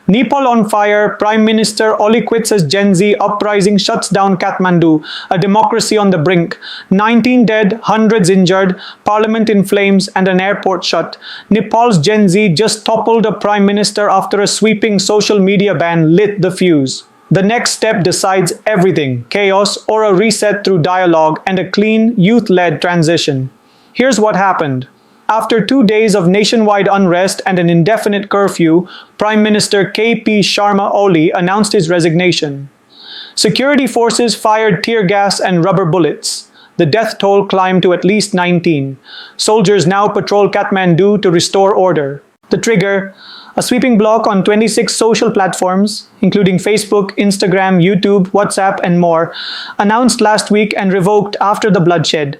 Nepal on fire, Prime Minister Oli Quits as Gen Z uprising shuts down Kathmandu, a democracy on the brink. 19 dead, hundreds injured, parliament in flames and an airport shut. Nepal's Gen Z just toppled a prime minister after a sweeping social media ban lit the fuse. The next step decides everything, chaos or a reset through dialogue and a clean, youth-led transition. Here's what happened. After 2 days of nationwide unrest and an indefinite curfew, Prime Minister KP Sharma Oli announced his resignation. Security forces fired tear gas and rubber bullets. The death toll climbed to at least 19. Soldiers now patrol Kathmandu to restore order. The trigger: a sweeping block on 26 social platforms, including Facebook, Instagram, YouTube, WhatsApp, and more, announced last week and revoked after the bloodshed.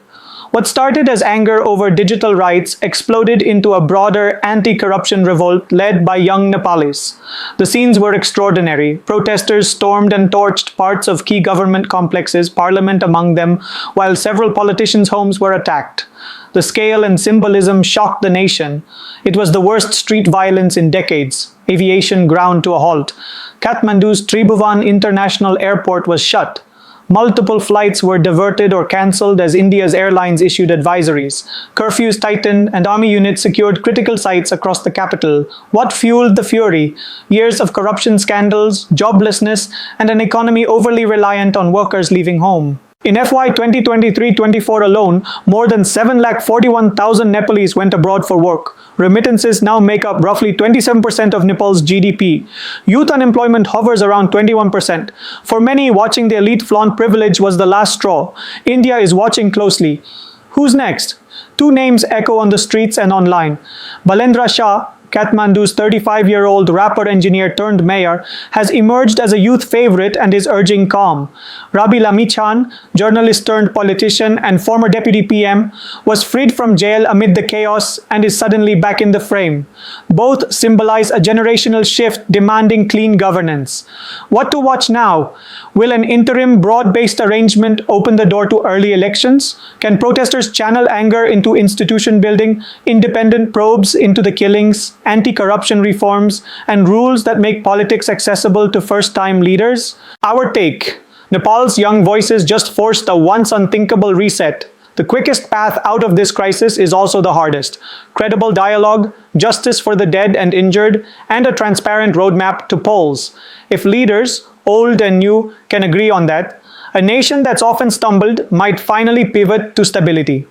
What started as anger over digital rights exploded into a broader anti-corruption revolt led by young Nepalis. The scenes were extraordinary. Protesters stormed and torched parts of key government complexes, parliament among them, while several politicians' homes were attacked. The scale and symbolism shocked the nation. It was the worst street violence in decades. Aviation ground to a halt. Kathmandu's Tribhuvan International Airport was shut. Multiple flights were diverted or cancelled as India's airlines issued advisories. Curfews tightened and army units secured critical sites across the capital. What fueled the fury? Years of corruption scandals, joblessness, and an economy overly reliant on workers leaving home. In FY 2023-24 alone, more than 741,000 Nepalese went abroad for work. Remittances now make up roughly 27% of Nepal's GDP. Youth unemployment hovers around 21%. For many, watching the elite flaunt privilege was the last straw. India is watching closely. Who's next? Two names echo on the streets and online. Balendra Shah, Kathmandu's 35-year-old rapper-engineer turned mayor, has emerged as a youth favorite and is urging calm. Rabi Lamichan, journalist turned politician and former deputy PM, was freed from jail amid the chaos and is suddenly back in the frame. Both symbolize a generational shift demanding clean governance. What to watch now? Will an interim broad-based arrangement open the door to early elections? Can protesters channel anger into institution building, independent probes into the killings, anti-corruption reforms, and rules that make politics accessible to first-time leaders? Our take: Nepal's young voices just forced a once unthinkable reset. The quickest path out of this crisis is also the hardest. Credible dialogue, justice for the dead and injured, and a transparent roadmap to polls. If leaders, old and new, can agree on that, a nation that's often stumbled might finally pivot to stability.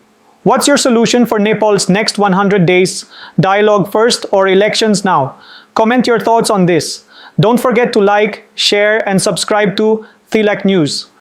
What's your solution for Nepal's next 100 days? Dialogue first or elections now? Comment your thoughts on this. Don't forget to like, share, and subscribe to Thilak News.